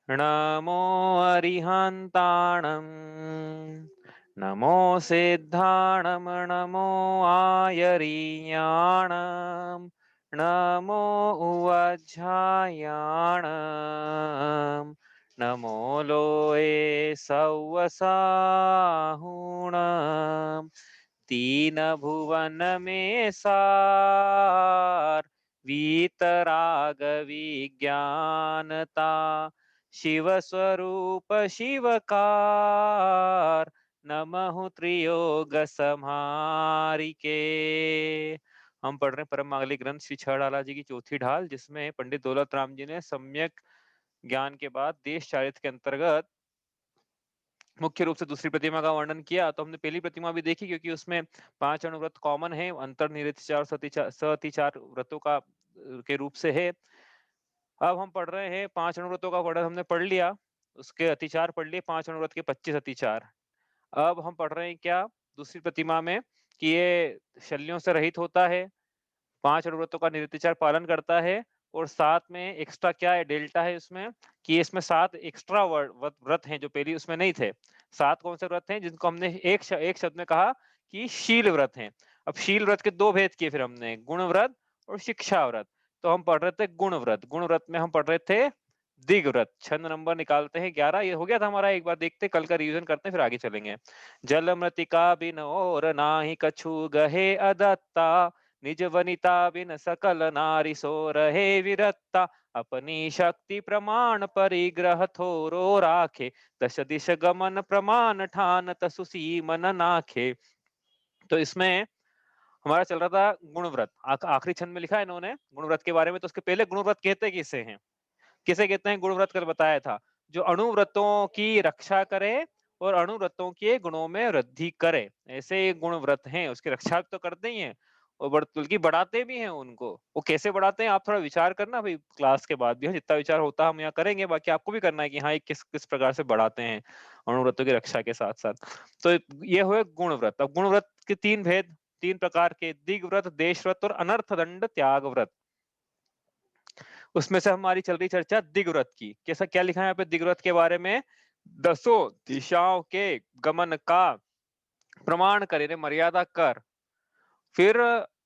नमो अरिहन्ताणं नमो सिद्धाणं नमो आयरीयाणं नमो उवज्झायाणं नमो लोये सव्वसाहुणं तीन भुवन में सार वीतराग विज्ञानता शिव स्वरूप शिवकार नमः त्रियोग समारिके। हम पढ़ रहे हैं परम मांगलिक ग्रंथ श्री छड़ाला जी की चौथी ढाल, जिसमें पंडित दौलत राम जी ने सम्यक ज्ञान के बाद देश चारित्र के अंतर्गत मुख्य रूप से दूसरी प्रतिमा का वर्णन किया। तो हमने पहली प्रतिमा भी देखी, क्योंकि उसमें 5 अणुव्रत कॉमन है, अंतर्निहित सतिचार व्रतों का के रूप से है। अब हम पढ़ रहे हैं 5 अणुव्रतों का वर्णन हमने पढ़ लिया, उसके अतिचार पढ़ लिए, 5 अणुव्रत के 25 अतिचार। अब हम पढ़ रहे हैं क्या दूसरी प्रतिमा में, कि ये शल्यों से रहित होता है, 5 अणुव्रतों का निर्तिचार पालन करता है, और साथ में एक्स्ट्रा क्या है, डेल्टा है उसमें, कि इसमें 7 एक्स्ट्रा व्रत हैं जो पहली उसमें नहीं थे। 7 कौन से व्रत हैं जिनको हमने एक शब्द में कहा कि शील व्रत हैं। अब शील व्रत के 2 भेद किए फिर हमने, गुण व्रत और शिक्षा व्रत। तो हम पढ़ रहे थे गुण व्रत, गुण व्रत में हम पढ़ रहे थे दिग व्रत। छंद नंबर निकालते हैं 11, ये हो गया था हमारा, एक बार देखते, कल का रिवीजन करते हैं फिर आगे चलेंगे। जल मृतिका बिन और नाही कछु गहे अदत्ता, निज वनिता बिन सकल नारी सो रहे विरत्ता, अपनी शक्ति प्रमाण परिग्रह थोरो राखे, दश दिश गमन प्रमाण ठान तसुसी मन नाखे। तो इसमें हमारा चल रहा था गुण व्रत, आखिरी छंद में लिखा है इन्होंने गुण व्रत के बारे में। तो उसके पहले गुण व्रत कहते किसे हैं, किसे कहते हैं गुण व्रत, कल बताया था, जो अणुव्रतों की रक्षा करे और अणुव्रतों के गुणों में वृद्धि करे, ऐसे गुण व्रत हैं। उसकी रक्षा तो करते ही हैं और बल्कि बढ़ाते भी हैं उनको। वो कैसे बढ़ाते हैं आप थोड़ा विचार करना भाई, क्लास के बाद भी जितना विचार होता है हम यहाँ करेंगे, बाकी आपको भी करना है कि हाँ ये किस किस प्रकार से बढ़ाते हैं अणुव्रतों की रक्षा के साथ साथ। तो ये हुए गुण व्रत। अब गुण व्रत के 3 भेद, 3 प्रकार के, दिग व्रत, देश व्रत और अनर्थ दंड त्याग व्रत। उसमें से हमारी चल रही चर्चा दिग्व्रत की। कैसा क्या लिखा है यहाँ पे दिग्व्रत के बारे में, 10 दिशाओं के गमन का प्रमाण करे, मर्यादा कर, फिर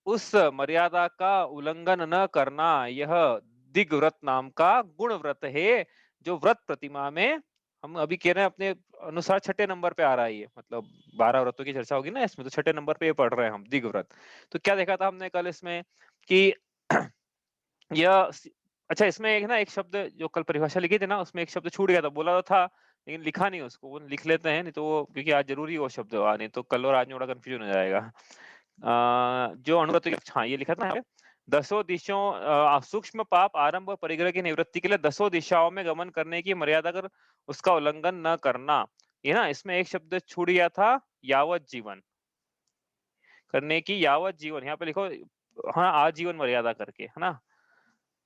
उस मर्यादा का उल्लंघन न करना, यह दिग्व्रत नाम का गुण व्रत है, जो व्रत प्रतिमा में हम अभी कह रहे हैं अपने अनुसार 6ठे नंबर पे आ रहा है। ये मतलब 12 व्रतों की चर्चा होगी ना इसमें, तो 6ठे नंबर पे ये पढ़ रहे हैं हम दिग्व्रत। तो क्या देखा था हमने कल इसमें कि यह अच्छा, इसमें एक ना एक शब्द जो कल परिभाषा लिखी थी ना, उसमें एक शब्द छूट गया था, बोला तो था लेकिन लिखा नहीं उसको, वो लिख लेते हैं, नहीं तो वो क्योंकि आज जरूरी है वो शब्द, नहीं तो कल और आज में बड़ा कंफ्यूजन हो जाएगा। जो अनुगत, हाँ ये लिखा था यहाँ पे, 10 दिशाओं सूक्ष्म पाप आरंभ और परिग्रह की निवृत्ति के लिए 10 दिशाओं में गमन करने की मर्यादा कर उसका उल्लंघन न करना। ये ना इसमें एक शब्द छूट गया था, यावत जीवन करने की, यावत जीवन यहाँ पे लिखो, हाँ आजीवन मर्यादा करके, है ना,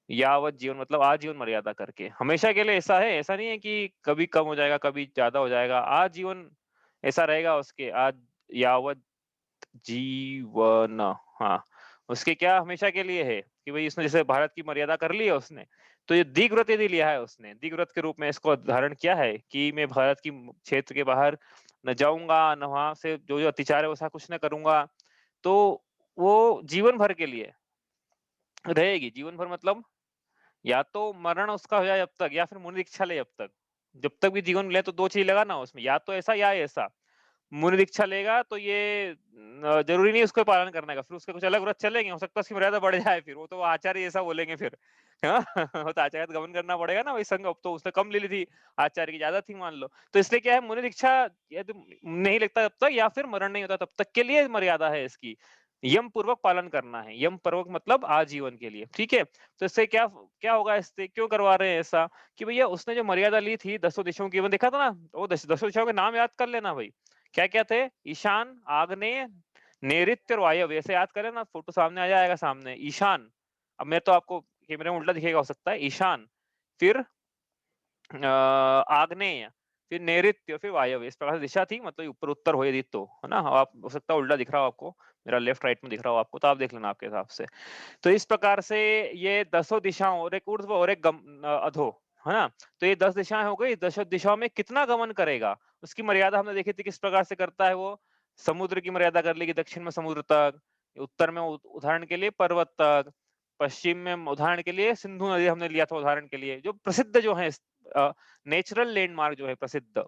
यावत जीवन मतलब आजीवन मर्यादा करके, हमेशा के लिए ऐसा है, ऐसा नहीं है कि कभी कम हो जाएगा कभी ज्यादा हो जाएगा, आजीवन ऐसा रहेगा उसके, आज यावत जीवन। हाँ, उसके क्या हमेशा के लिए है कि भाई इसने जैसे भारत की मर्यादा कर ली है उसने, तो ये दिग्व्रत यदि लिया है उसने, दिग्व्रत के रूप में इसको धारण किया है कि मैं भारत की क्षेत्र के बाहर न जाऊंगा, न वहां से जो जो अत्याचार है वैसा कुछ न करूंगा, तो वो जीवन भर के लिए रहेगी। जीवन भर मतलब या तो मरण उसका हो जाए जब तक, या फिर मुनि दीक्षा ले जब तक। जब तक भी जीवन ले तो 2 चीज लगा ना उसमें, या तो ऐसा या ऐसा। मुनि दीक्षा लेगा तो ये जरूरी नहीं उसको पालन करने का, फिर उसके कुछ अलग व्रत चलेंगे, हो सकता है उसकी मर्यादा बढ़ जाए, फिर वो तो आचार्य ऐसा बोलेंगे फिर, हाँ वो तो आचार्य का गमन करना पड़ेगा ना, वही संग अब तो उसने कम ले ली थी, आचार्य की ज्यादा थी मान लो, तो इसलिए क्या है, मुनि दीक्षा यदि नहीं लगता तब तक, या फिर मरण नहीं होता तब तक के लिए मर्यादा है इसकी, यम पूर्वक पालन करना है, यम पूर्वक मतलब आजीवन के लिए, ठीक है। तो इससे क्या क्या होगा, इससे क्यों करवा रहे हैं ऐसा, कि भैया उसने जो मर्यादा ली थी 10 दिशाओं की, वो देखा था ना, वो 10 दिशाओं के नाम याद कर लेना भाई, क्या क्या थे, ईशान, आग्नेय, नैऋत्य और वायव्य, ऐसे याद करें ना, फोटो सामने आ जाएगा सामने, ईशान, अब मैं तो आपको कैमरे में उल्टा दिखेगा हो सकता है, ईशान, फिर आग्नेय, फिर नैऋत्य, फिर वायव्य, इस प्रकार से दिशा थी, मतलब ऊपर उत्तर हो यदि तो, है ना, आप हो सकता है उल्टा दिख रहा हो आपको, मेरा लेफ्ट राइट में दिख रहा हो आपको, तो आप देख लेना आपके हिसाब से। तो इस प्रकार से ये 10 दिशाओं और एक ऊर्ध्व और एक अधो, है ना? तो ये 10 दिशाएं हो गई, 10 दिशाओं में कितना गमन करेगा, उसकी मर्यादा हमने देखी थी किस प्रकार से करता है वो। समुद्र की मर्यादा कर ली कि दक्षिण में समुद्र तक, उत्तर में उदाहरण के लिए पर्वत तक, पश्चिम में उदाहरण के लिए सिंधु नदी हमने लिया था उदाहरण के लिए, जो प्रसिद्ध जो है नेचुरल लैंडमार्क जो है प्रसिद्ध,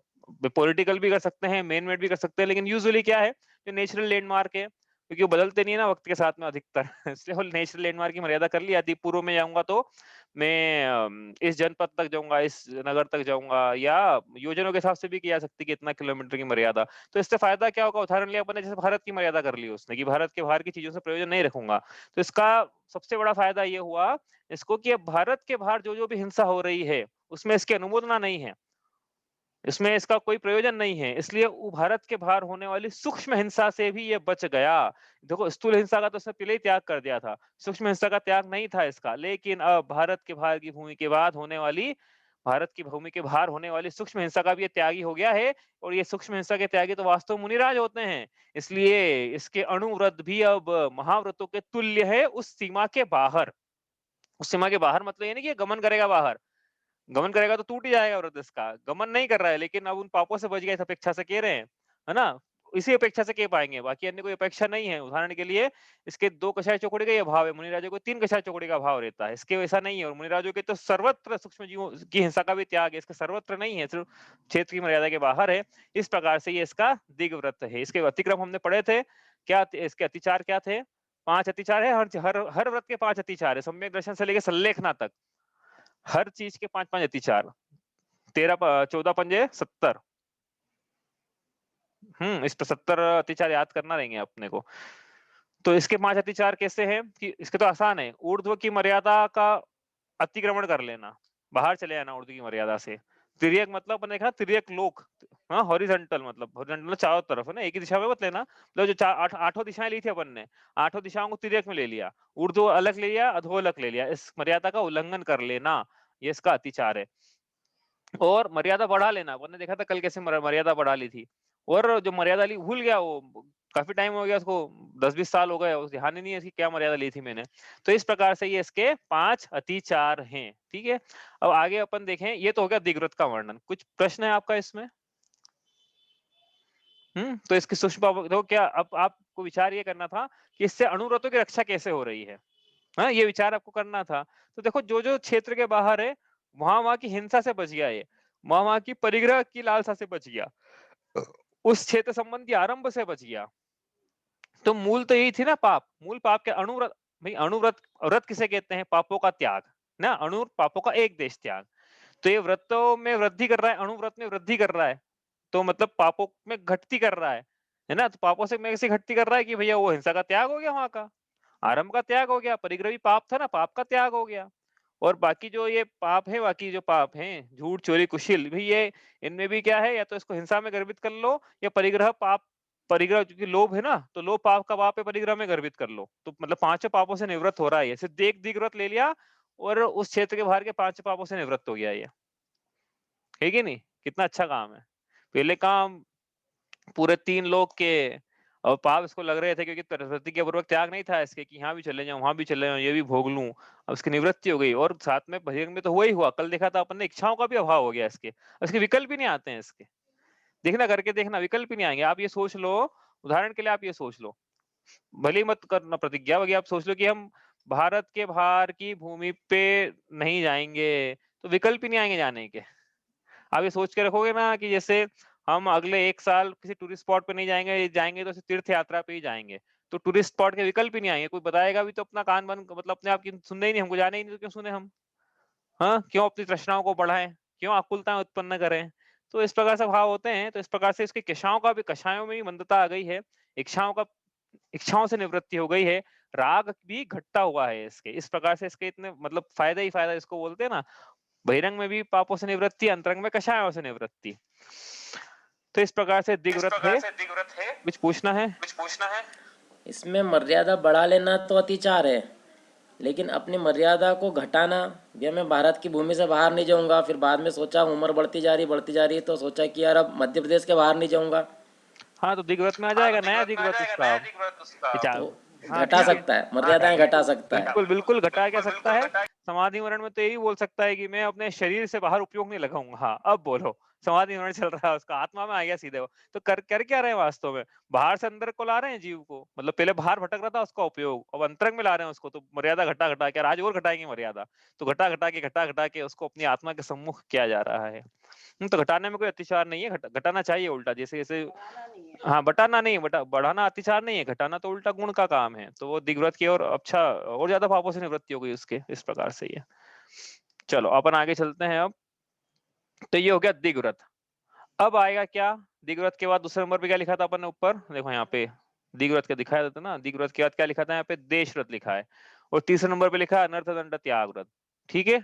पॉलिटिकल भी कर सकते हैं, मैन मेड भी कर सकते हैं, लेकिन यूजुअली क्या है, जो नेचुरल लैंडमार्क है, क्योंकि वो बदलते नहीं है ना वक्त के साथ में अधिकतर इसलिए वो नेचुरल लैंडमार्क की मर्यादा कर लिया थी। पूर्व में जाऊंगा तो मैं इस जनपद तक जाऊंगा, इस नगर तक जाऊंगा, या योजनाओं के हिसाब से भी किया सकती है कि इतना किलोमीटर की मर्यादा। तो इससे फायदा क्या होगा, उदाहरण लिया अपने जैसे भारत की मर्यादा कर ली उसने कि भारत के बाहर की चीजों से प्रयोजन नहीं रखूंगा, तो इसका सबसे बड़ा फायदा ये हुआ इसको कि अब भारत के बाहर जो जो भी हिंसा हो रही है उसमें इसकी अनुमोदना नहीं है, इसमें इसका कोई प्रयोजन नहीं है, इसलिए वो भारत के बाहर होने वाली सूक्ष्म हिंसा से भी ये बच गया। देखो स्थूल हिंसा का तो उसने पहले ही त्याग कर दिया था, सूक्ष्म हिंसा का त्याग नहीं था इसका, लेकिन अब भारत के बाहर की भूमि के बाद होने वाली, भारत की भूमि के बाहर होने वाली सूक्ष्म हिंसा का भी ये त्यागी हो गया है। और ये सूक्ष्म हिंसा के त्यागी तो वास्तव मुनिराज होते हैं, इसलिए इसके अणुव्रत भी अब महाव्रतों के तुल्य है उस सीमा के बाहर। उस सीमा के बाहर मतलब ये नहीं कि ये गमन करेगा बाहर, गमन करेगा तो टूट ही जाएगा व्रत इसका, गमन नहीं कर रहा है लेकिन अब उन पापों से बच गया इस अपेक्षा से कह रहे हैं, है ना? इसी अपेक्षा से कह पाएंगे, बाकी अन्य कोई अपेक्षा नहीं है। उदाहरण के लिए इसके 2 कषाय चौकड़ी का ये भाव है, मुनिराजों को 3 कषाय चौकड़ी का भाव रहता है, इसके वैसा नहीं है। और मुनिराजों के तो सर्वत्र सूक्ष्म जीवों की हिंसा का भी त्याग है, इसका सर्वत्र नहीं है, सिर्फ क्षेत्र की मर्यादा के बाहर है। इस प्रकार से ये इसका दिग्व्रत है। इसके अतिक्रम हमने पढ़े थे, क्या इसके अतिचार क्या थे? 5 अतिचार है, हर हर हर व्रत के 5 अतिचार है, सम्यक दर्शन से लेकर सल्लेखना तक हर चीज के 5-5 अतिचार, 14 पंजे 70। इस पर 70 अतिचार याद करना रहेंगे अपने को। तो इसके 5 अतिचार कैसे हैं कि इसके तो आसान है, ऊर्ध्व की मर्यादा का अतिक्रमण कर लेना, बाहर चले जाना ऊर्ध्व की मर्यादा से। तिर्यक मतलब अपने देखा तिर्यक लोक, हाँ हॉरिजॉन्टल मतलब हॉरिजॉन्टल चारों तरफ है ना, एक ही दिशा में मत लेना, मतलब जो आठों दिशाएं ली थी अपन ने, आठों दिशाओं को तिर्यक में ले लिया, ऊर्ध्व अलग ले लिया, अधो अलग ले लिया, इस मर्यादा का उल्लंघन कर लेना, ये इसका अतिचार है। और मर्यादा बढ़ा लेना, अपन ने देखा था कल कैसे मर्यादा बढ़ा ली थी, और जो मर्यादा ली भूल गया वो, काफी टाइम हो गया उसको, 10-20 साल हो गए, उस ध्यान ही नहीं है इसकी क्या मर्यादा ली थी मैंने। तो इस प्रकार से ये इसके 5 अतिचार हैं, ठीक है। अब आगे अपन देखें, ये तो हो गया दिग्व्रत का वर्णन, कुछ प्रश्न है आपका इसमें? तो इसकी सूक्ष्म देखो, क्या अब आपको विचार ये करना था कि इससे अणुव्रतों की रक्षा कैसे हो रही है, हाँ ये विचार आपको करना था। तो देखो जो जो क्षेत्र के बाहर है, वहां वहां की हिंसा से बच गया, ये वहां वहां की परिग्रह की लालसा से बच गया, उस क्षेत्र संबंधी आरंभ से बच गया। तो मूल तो यही थी ना, पाप, मूल पाप के अणुव्रत, भाई अणुव्रत, व्रत किसे कहते हैं? पापों का त्याग ना, अणु पापों का एक देश त्याग। तो ये व्रतों में वृद्धि कर रहा है, अणुव्रत में वृद्धि कर रहा है, तो मतलब पापों में घटती कर रहा है ना। तो पापों से में ऐसी घटती कर रहा है कि भैया वो हिंसा का त्याग हो गया, वहां का आरंभ का त्याग हो गया, परिग्रह भी पाप था ना, पाप का त्याग हो गया। और बाकी जो ये पाप है, बाकी जो पाप हैं, झूठ चोरी कुशिल भी, ये इनमें भी क्या है, या तो इसको हिंसा में गर्भित कर लो, या परिग्रह पाप, परिग्रह क्योंकि लोभ है ना, तो लोभ पाप का पाप है, परिग्रह में गर्भित कर लो, तो मतलब 5 पापों से निवृत्त हो रहा है। सिर्फ एक दिग्व्रत ले लिया और उस क्षेत्र के बाहर के 5 पापों से निवृत्त हो गया ये, है कि नहीं? कितना अच्छा काम है। पहले काम पूरे 3 लोग के, और पाप इसको लग रहे थे क्योंकि प्रतिज्ञापूर्वक त्याग नहीं था इसके कि यहाँ भी चले जाऊं, वहां भी चले जाऊं, ये भी भोग लूं। अब इसकी निवृत्ति हो गई, और साथ में भजन में तो हुआ ही हुआ, कल देखा था अपन ने, इच्छाओं का भी अभाव हो गया इसके, इसके विकल्प ही नहीं आते हैं इसके। देखना, करके देखना, विकल्प ही नहीं आएंगे। आप ये सोच लो, उदाहरण के लिए आप ये सोच लो, भले ही मत करना प्रतिज्ञा वगैरह, आप सोच लो कि हम भारत के बाहर की भूमि पे नहीं जाएंगे, तो विकल्प ही नहीं आएंगे जाने के। आप ये सोच के रखोगे ना कि जैसे हम अगले 1 साल किसी टूरिस्ट स्पॉट पे नहीं जाएंगे, जाएंगे तो सिर्फ तीर्थ यात्रा पे ही जाएंगे, तो टूरिस्ट स्पॉट के विकल्प ही नहीं आएंगे। कोई बताएगा भी तो अपना कान बंद, मतलब अपने आप की सुनने ही नहीं, हमको जाने ही नहीं, तो क्यों सुने हम? हाँ, क्यों अपनी तृष्णाओं को बढ़ाएं, क्यों आकुलताएं उत्पन्न करें? तो इस प्रकार से भाव होते हैं। तो इस प्रकार से इसके कषायों का भी, कषायों में भी मंदता आ गई है, इच्छाओं का, इच्छाओं से निवृत्ति हो गई है, राग भी घटता हुआ है इसके। इस प्रकार से इसके इतने मतलब फायदा ही फायदा इसको बोलते हैं ना, बहिरंग में भी पापों से निवृत्ति, अंतरंग में कषायों से निवृत्ति। तो इस प्रकार से दिग्व्रत है। कुछ पूछना है? इसमें मर्यादा बढ़ा लेना तो अतिचार है, लेकिन अपनी मर्यादा को घटाना, या मैं भारत की भूमि से बाहर नहीं जाऊंगा, फिर बाद में सोचा उम्र बढ़ती जा रही तो सोचा कि यार अब मध्य प्रदेश के बाहर नहीं जाऊंगा, हाँ, तो दिग्व्रत में आ जाएगा नया दिग्व्रत उसका तो हाँ घटा ठीक है, सकता है, मर्यादाएं घटा सकता है। बिल्कुल बिल्कुल घटा क्या सकता है। समाधि मरण में तो यही बोल सकता है कि मैं अपने शरीर से बाहर उपयोग नहीं लगाऊंगा। हाँ, अब बोलो, समाधि मरण चल रहा है उसका, आत्मा में आ गया सीधे वो। तो कर कर क्या रहे हैं वास्तव में? बाहर से अंदर को ला रहे हैं जीव को, मतलब पहले बाहर भटक रहा था उसका उपयोग, अब अंतरंग में ला रहे हैं उसको, तो मर्यादा घटा घटा के, और आज और घटाएंगे मर्यादा, तो घटा घटा के उसको अपनी आत्मा के सम्मुख किया जा रहा है। तो घटाने में कोई अतिचार नहीं है, घटाना चाहिए उल्टा, जैसे जैसे हाँ, बटाना नहीं, बढ़ाना अतिचार नहीं है, घटाना तो उल्टा गुण का काम है। तो वो दिग्व्रत की ओर अच्छा और ज्यादा पापों से निवृत्ति हो गई उसके, इस प्रकार से ये। चलो अपन आगे चलते हैं अब। तो ये हो गया दिग्व्रत। अब आएगा क्या? दिग्व्रत के बाद दूसरे नंबर पे क्या लिखा था अपन ने ऊपर, देखो यहाँ पे दिग्व्रत का दिखाया था ना, दिग्व्रत के बाद क्या लिखा था यहाँ पे? देशव्रत लिखा है। और तीसरे नंबर पे लिखा है अनर्थ दंड त्याग व्रत। ठीक है,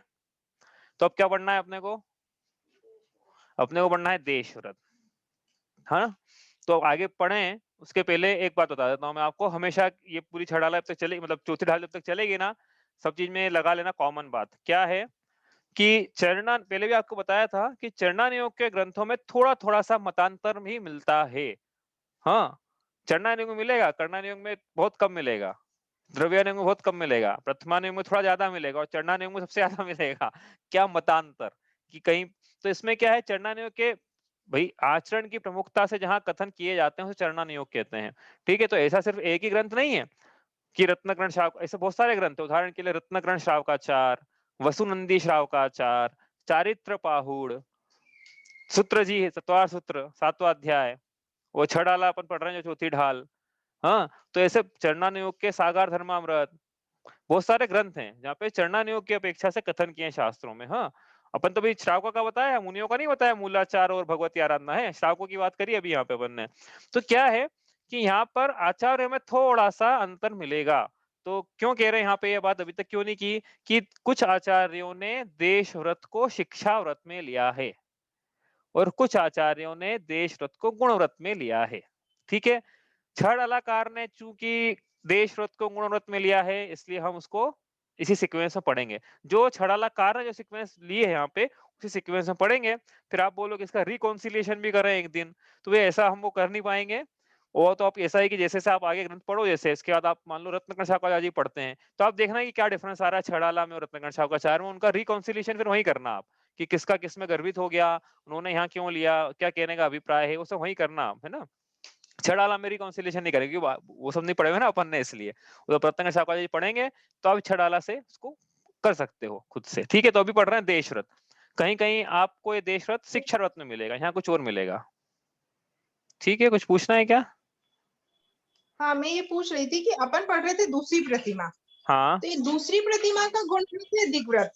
तो अब क्या पढ़ना है अपने को? अपने को पढ़ना है देशव्रत, हाँ। तो आगे पढ़ें उसके पहले एक बात बता देता हूँ मैं आपको, हमेशा ये पूरी छह ढाल जब तक चलेगी, मतलब चौथी ढाल जब तक चलेगी ना, सब चीज में लगा लेना कॉमन बात क्या है कि चरणा, पहले भी आपको बताया था कि चरणानुयोग के ग्रंथों में थोड़ा थोड़ा सा मतांतर भी मिलता है। हाँ, चरणानुयोग में मिलेगा, कर्णानुयोग में बहुत कम मिलेगा, द्रव्यानुयोग में बहुत कम मिलेगा, प्रथमानुयोग में थोड़ा ज्यादा मिलेगा, और चरणानुयोग में सबसे ज्यादा मिलेगा। क्या मतांतर कि कहीं, तो इसमें क्या है, चरणानुयोग के भाई आचरण की प्रमुखता से जहां कथन किए जाते हैं उसे चरणानुयोग कहते हैं। ठीक है, तो ऐसा सिर्फ एक ही ग्रंथ नहीं है कि रत्नकरण श्राव, ऐसे बहुत सारे ग्रंथ है। उदाहरण के लिए रत्नकरण श्रावकाचार, वसुनंदी श्रावकाचार, चारित्र पाहुड़, सूत्र जी है, सतवार सूत्र, सातवां अध्याय, वो छह ढाला अपन पढ़ रहे हैं जो चौथी ढाल। हाँ, तो ऐसे चरणानुयोग के सागार धर्मामृत, बहुत सारे ग्रंथ हैं जहाँ पे चरणानुयोग की अपेक्षा से कथन किए हैं शास्त्रों में। हाँ, अपन तो भाई श्रावकों का बताया, मुनियों का नहीं बताया, मूलाचार और भगवती आराधना है, श्रावकों की बात करी अभी यहाँ पे अपन ने। तो क्या है कि यहाँ पर आचार्यों में थोड़ा सा अंतर मिलेगा। तो क्यों कह रहे हैं यहाँ पे ये बात अभी तक क्यों नहीं की, कि कुछ आचार्यों ने देश व्रत को शिक्षा व्रत में लिया है, और कुछ आचार्यों ने देश व्रत को गुण व्रत में लिया है। ठीक है, छड़ अलाकार ने चूंकि देश व्रत को गुण व्रत में लिया है, इसलिए हम उसको इसी सीक्वेंस में पढ़ेंगे। जो छड़ालाकार ने जो सीक्वेंस लिए है यहाँ पे, उसी सीक्वेंस में पढ़ेंगे। फिर आप बोलोगे इसका रिकॉन्सिलिएशन भी करें एक दिन, तो वे ऐसा हम वो कर नहीं पाएंगे। और तो आप ऐसा है कि जैसे से आप आगे ग्रंथ पढ़ो, जैसे इसके बाद आप मान लो रत्नकण शाकुंतल जी पढ़ते हैं, तो आप देखना कि क्या डिफरेंस आ रहा है छड़ाला में और रत्नकण शाकुंतल में, उनका रिकॉन्सिलिएशन फिर वही करना आप, कि किसका किसमें गर्भित हो गया, उन्होंने यहाँ क्यों लिया, क्या कहने का अभिप्राय है, वो सब वही करना आप, है ना। छड़ाला में रिकॉन्सिलिएशन नहीं करेंगे, वो सब नहीं पढ़े हुए ना अपन ने, इसलिए वो रत्नकण शाकुंतल जी पढ़ेंगे, तो आप छड़ाला से उसको कर सकते हो खुद से। ठीक है, तो अभी पढ़ रहे हैं देशव्रत। कहीं कहीं आपको ये देशव्रत शिक्षा व्रत में मिलेगा, यहाँ कुछ और मिलेगा। ठीक है, कुछ पूछना है क्या? हाँ, मैं ये पूछ रही थी कि अपन पढ़ रहे थे दूसरी प्रतिमा, हाँ, तो ये दूसरी प्रतिमा का गुण व्रत है दिग्व्रत,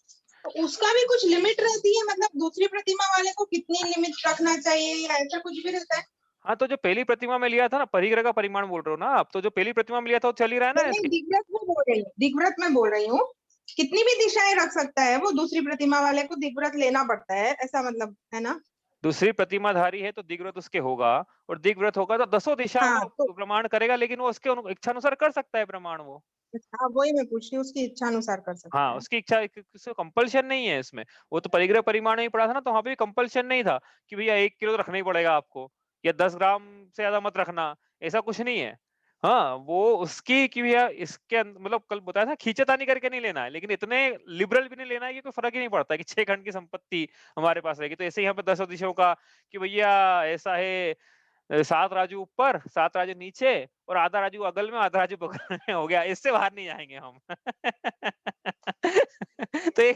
तो उसका भी कुछ लिमिट रहती है, मतलब दूसरी प्रतिमा वाले को कितनी लिमिट रखना चाहिए या ऐसा कुछ भी रहता है? हाँ, तो जो पहली प्रतिमा में लिया था ना, परिग्रह का परिमाण बोल रहे हो ना आप, तो जो पहली प्रतिमा में लिया था वो चल ही रहा है ना नहीं नहीं, ऐसे। दिग्व्रत में बोल रही हूँ, दिग्व्रत में बोल रही हूँ। कितनी भी दिशाएं रख सकता है वो, दूसरी प्रतिमा वाले को दिग्व्रत लेना पड़ता है, ऐसा मतलब है ना? दूसरी प्रतिमाधारी है तो दिग्व्रत उसके होगा, और दिग्व्रत होगा तो दसों दिशाओं हाँ तो का प्रमाण करेगा, लेकिन वो उसके इच्छा अनुसार कर सकता है प्रमाण वो। हाँ, वही मैं पूछ रही हूँ, उसकी इच्छा अनुसार कर सकता हाँ, है। उसकी इच्छा, किसी कंपल्शन नहीं है इसमें। वो तो परिग्रह परिमाण में ही पढ़ा था ना, तो वहां पे कंपल्शन नहीं था कि भैया 1 किलो तो रखना ही पड़ेगा आपको, या 10 ग्राम से ज्यादा मत रखना, ऐसा कुछ नहीं है। हाँ, वो उसकी कि भैया इसके मतलब कल बताया था, खींचतानी करके नहीं लेना है, लेकिन इतने लिबरल भी नहीं लेना है कि कोई फर्क ही नहीं पड़ता कि 6 खंड की संपत्ति हमारे पास रहेगी, तो ऐसे यहाँ पे 10 दिशाओं का कि भैया ऐसा है, 7 राजू ऊपर 7 राजू नीचे, और आधा राजू अगल में आधा राजू बगल में, हो गया, इससे बाहर नहीं जाएंगे हम। तो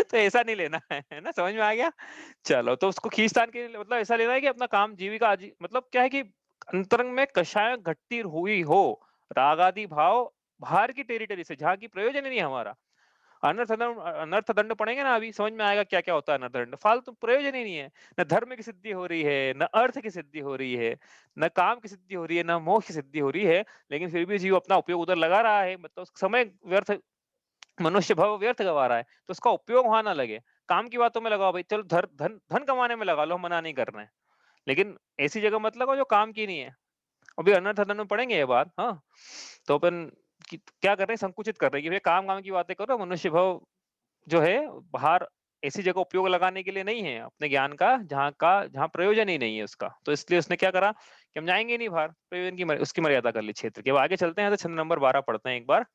तो ऐसा नहीं लेना है ना, समझ में आ गया। चलो, तो उसको खींचतान के लिए मतलब ऐसा लेना है कि अपना काम जीविका मतलब क्या है कि अंतरंग में कषाय घटती हुई हो, राग आदि भाव बाहर की टेरिटरी से, जहाँ की प्रयोजन ही नहीं है हमारा। अनर्थ दंड पढ़ेंगे ना, अभी समझ में आएगा क्या क्या होता है अनर्थ दंड, फालतू प्रयोजन ही नहीं है। न धर्म की सिद्धि हो रही है, न अर्थ की सिद्धि हो रही है, न काम की सिद्धि हो रही है, न मोक्ष की सिद्धि हो रही है, लेकिन फिर भी जीव अपना उपयोग उधर लगा रहा है, मतलब समय व्यर्थ, मनुष्य भव व्यर्थ गवा रहा है, तो उसका उपयोग वहां ना लगे। काम की बातों में लगाओ भाई, चलो धन धन कमाने में लगा लो, हम मना नहीं कर रहे हैं, लेकिन ऐसी जगह मत लगाओ जो काम की नहीं है। अभी अनर्थ दंड में पढ़ेंगे ये बात, हाँ। तो अपन क्या कर रहे हैं, संकुचित कर रहे हैं कि भाई काम काम की बातें करो, मनुष्य भव जो है बाहर ऐसी जगह उपयोग लगाने के लिए नहीं है अपने ज्ञान का जहाँ प्रयोजन ही नहीं है उसका, तो इसलिए उसने क्या करा कि हम जाएंगे नहीं बाहर, प्रयोजन की उसकी मर्यादा कर ली क्षेत्र के। अब आगे चलते हैं, तो छंद नंबर 12 पढ़ते हैं एक बार।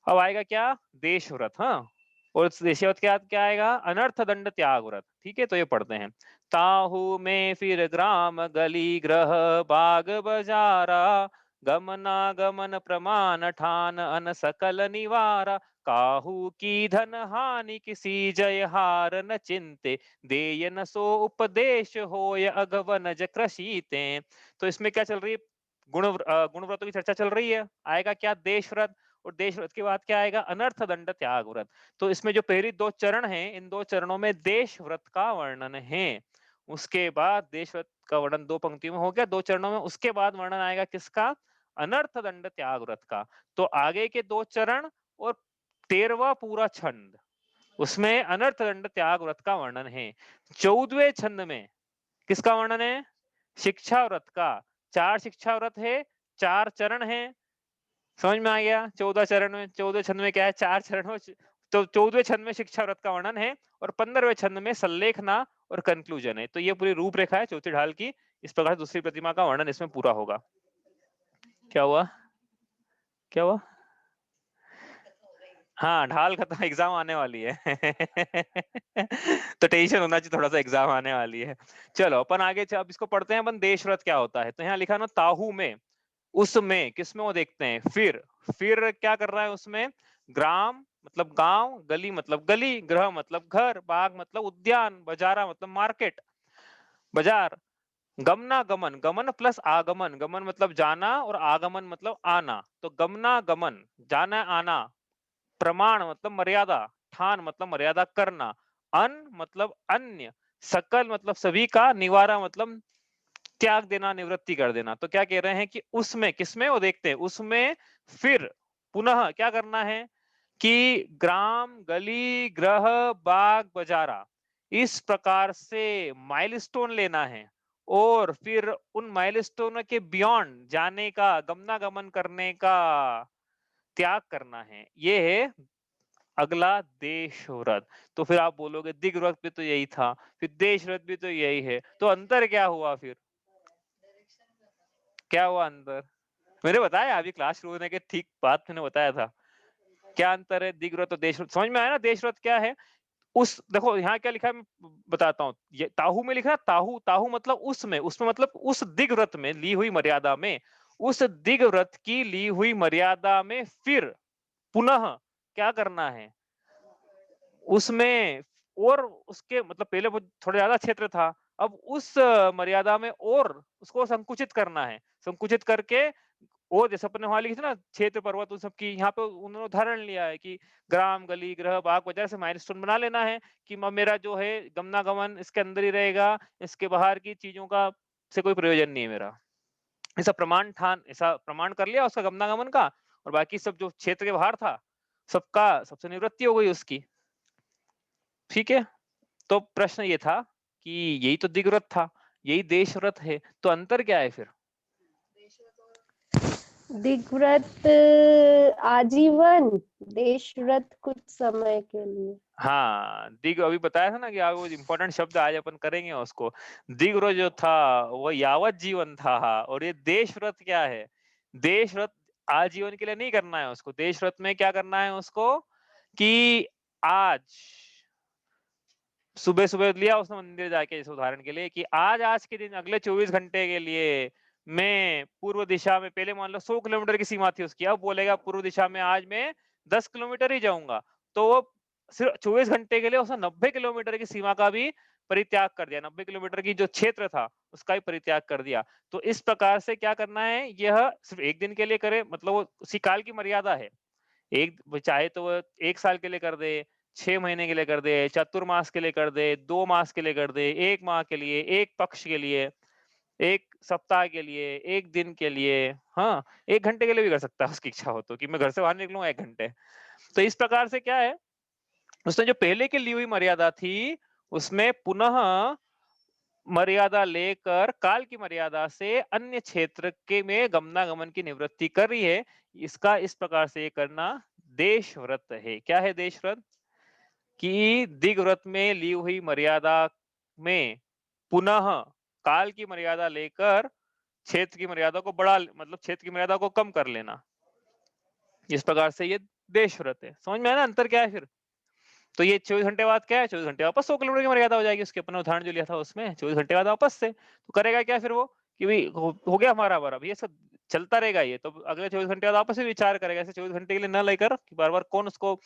अब आएगा क्या, देश व्रत। हाँ, और देश व्रत क्या क्या आएगा, अनर्थ दंड त्याग व्रत। ठीक है, तो ये पढ़ते हैं। ताहू में फिर ग्राम गली ग्रह बाग बजारा, गमनागमन प्रमाण ठान अन सकल निवारा, काहू की धन हानि किसी जय हार न चिंते, देय न सो उपदेश होय अगवनज कृषिते। तो इसमें क्या चल रही है, गुण व्रतों की चर्चा चल रही है। आएगा क्या, देश व्रत, और देश व्रत के बाद क्या आएगा, अनर्थ दंड त्याग व्रत। तो इसमें जो पहली दो चरण हैं, इन दो चरणों में देश व्रत का वर्णन है। उसके बाद देश व्रत का वर्णन दो पंक्तियों में हो गया, दो चरणों में। उसके बाद वर्णन आएगा किसका, अनर्थ दंड त्याग व्रत का। तो आगे के दो चरण और 13वां पूरा छंद, उसमें अनर्थ दंड त्याग व्रत का वर्णन है। 14वें छंद में किसका वर्णन है, शिक्षा व्रत का। 4 शिक्षा व्रत है, 4 चरण है। समझ में आ गया, 14 चरण में, 14 छंद में क्या है, 4 चरण में। तो 14वें छंद में शिक्षा व्रत का वर्णन है, और 15वें छंद में संलेखना और कंक्लूजन है। तो ये पूरी रूपरेखा है चौथी ढाल की। इस प्रकार दूसरी प्रतिमा का वर्णन इसमें पूरा होगा। क्या हुआ, क्या हुआ? हाँ, ढाल खत्म, एग्जाम आने वाली है। तो टेंशन होना चाहिए थोड़ा सा, एग्जाम आने वाली है। चलो अपन आगे अब इसको पढ़ते हैं अपन, देश व्रत क्या होता है। तो यहाँ लिखा ना, ताहू में, उसमें, किसमें, वो देखते हैं। फिर क्या कर रहा है उसमें, ग्राम मतलब गांव, गली मतलब गली, गृह मतलब घर, बाग मतलब उद्यान, बजारा मतलब मार्केट, बाजार, गमनागमन, गमन प्लस आगमन, गमन मतलब जाना और आगमन मतलब आना। तो गमनागमन, जाना आना, प्रमाण मतलब मर्यादा, ठान मतलब मर्यादा करना, अन मतलब अन्य, सकल मतलब सभी का, निवारा मतलब त्याग देना, निवृत्ति कर देना। तो क्या कह रहे हैं कि उसमें, किसमें, वो देखते हैं। उसमें फिर पुनः क्या करना है कि ग्राम, गली, गृह, बाग, बजारा, इस प्रकार से माइलस्टोन लेना है, और फिर उन माइलस्टोन के बियॉन्ड जाने का, गमनागमन करने का त्याग करना है। ये है अगला देश व्रत। तो फिर आप बोलोगे दिग व्रत भी तो यही था, फिर देश व्रत भी तो यही है, तो अंतर क्या हुआ फिर, क्या हुआ अंतर? मैंने बताया अभी क्लास शुरू होने के ठीक बाद मैंने बताया था क्या अंतर है दिग व्रत और देश व्रत। समझ में आया ना, देश व्रत क्या है। उस देखो यहाँ क्या लिखा है, मैं बताता हूँ। ये ताहू में लिखा है, ताहू, ताहू मतलब उसमें मतलब उस दिग व्रत में ली हुई मर्यादा में, उस दिग व्रत की ली हुई मर्यादा में फिर पुनः क्या करना है उसमें। और उसके मतलब पहले वो थोड़ा ज्यादा क्षेत्र था, अब उस मर्यादा में और उसको संकुचित करना है। संकुचित करके, वो जैसे अपने वहां लिखी थी ना, क्षेत्र पर्वत उन सबकी, यहाँ पे उन्होंने उदाहरण लिया है कि ग्राम, गली, गृह, बाग, बाजार से माइलस्टोन बना लेना है कि मेरा जो है गमनागमन इसके अंदर ही रहेगा, इसके बाहर की चीजों का से कोई प्रयोजन नहीं है मेरा। ऐसा प्रमाण ठान, ऐसा प्रमाण कर लिया उसका गमनागमन का, और बाकी सब जो क्षेत्र के बाहर था सबका, सबसे निवृत्ति हो गई उसकी। ठीक है, तो प्रश्न ये था कि यही तो दिग्व्रत था, यही देश व्रत है, तो अंतर क्या है फिर? दिग्व्रत आजीवन, देश व्रत कुछ समय के लिए। हाँ, दिग अभी बताया था ना कि वो इम्पोर्टेंट शब्द आज अपन करेंगे उसको। दिग्व्रत जो था वो यावत जीवन था, और ये देश व्रत क्या है, देश व्रत आजीवन के लिए नहीं करना है उसको। देश व्रत में क्या करना है उसको कि आज सुबह सुबह लिया उसने मंदिर जाके, इस उदाहरण के लिए कि आज के दिन अगले 24 घंटे के लिए मैं पूर्व दिशा में, पहले मान लो 100 किलोमीटर की सीमा थी उसकी, अब बोलेगा पूर्व दिशा में आज मैं 10 किलोमीटर ही जाऊंगा। तो वो सिर्फ 24 घंटे के लिए उसने 90 किलोमीटर की सीमा का भी परित्याग कर दिया, 90 किलोमीटर की जो क्षेत्र था उसका भी परित्याग कर दिया। तो इस प्रकार से क्या करना है, यह सिर्फ एक दिन के लिए करे, मतलब वो उसी काल की मर्यादा है। एक चाहे तो वो 1 साल के लिए कर दे, 6 महीने के लिए कर दे, चतुर्मास के लिए कर दे, 2 मास के लिए कर दे, 1 माह के लिए, 1 पक्ष के लिए, 1 सप्ताह के लिए, 1 दिन के लिए, हाँ, 1 घंटे के लिए भी कर सकता है उसकी इच्छा हो तो, कि मैं घर से बाहर निकलूंगा 1 घंटे। तो इस प्रकार से क्या है, उसने जो पहले की ली हुई मर्यादा थी उसमें पुनः मर्यादा लेकर काल की मर्यादा से अन्य क्षेत्र के में गमनागमन की निवृत्ति कर रही है। इसका इस प्रकार से करना देश व्रत है। क्या है देश व्रत? कि दिग व्रत में ली हुई मर्यादा में पुनः काल की मर्यादा लेकर क्षेत्र की मर्यादा को बढ़ा, मतलब क्षेत्र की मर्यादा को कम कर लेना। इस प्रकार से ये देश व्रत है। समझ में आया ना अंतर क्या है फिर? तो ये 24 घंटे बाद क्या है, 24 घंटे वापस 100 किलोमीटर की मर्यादा हो जाएगी उसके, अपना उदाहरण जो लिया था उसमें 24 घंटे बाद वापस से। तो करेगा क्या फिर वो कि भाई हो गया हमारा बार, अब ये सब चलता रहेगा ये, तो अगले 24 घंटे बाद वापस से विचार करेगा, ऐसे 24 घंटे के लिए न लेकर कि बार बार कौन उसको,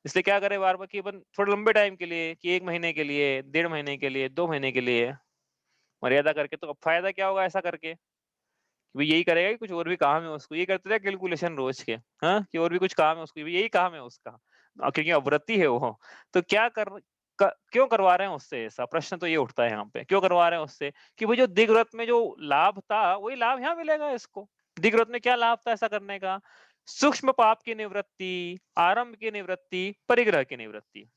इसलिए क्या करे बार बार कि अपन थोड़े लंबे टाइम के लिए, कि 1 महीने के लिए, 1.5 महीने के लिए, 2 महीने के लिए मर्यादा करके, तो अब फायदा क्या होगा ऐसा करके? वो यही करेगा कि कुछ और भी काम है उसको, ये करते रहे कैलकुलेशन रोज के, हाँ, कि और भी कुछ काम है उसको, यही काम है उसका, क्योंकि अव्रती है वो। तो क्या क्यों करवा रहे हैं उससे ऐसा? प्रश्न तो ये उठता है यहाँ पे, क्यों करवा रहे हैं उससे? कि वो जो दिग्व्रत में जो लाभ था वही लाभ यहाँ मिलेगा इसको। दिग्व्रत में क्या लाभ था ऐसा करने का? सूक्ष्म पाप की निवृत्ति, आरंभ की निवृत्ति, परिग्रह की निवृत्ति।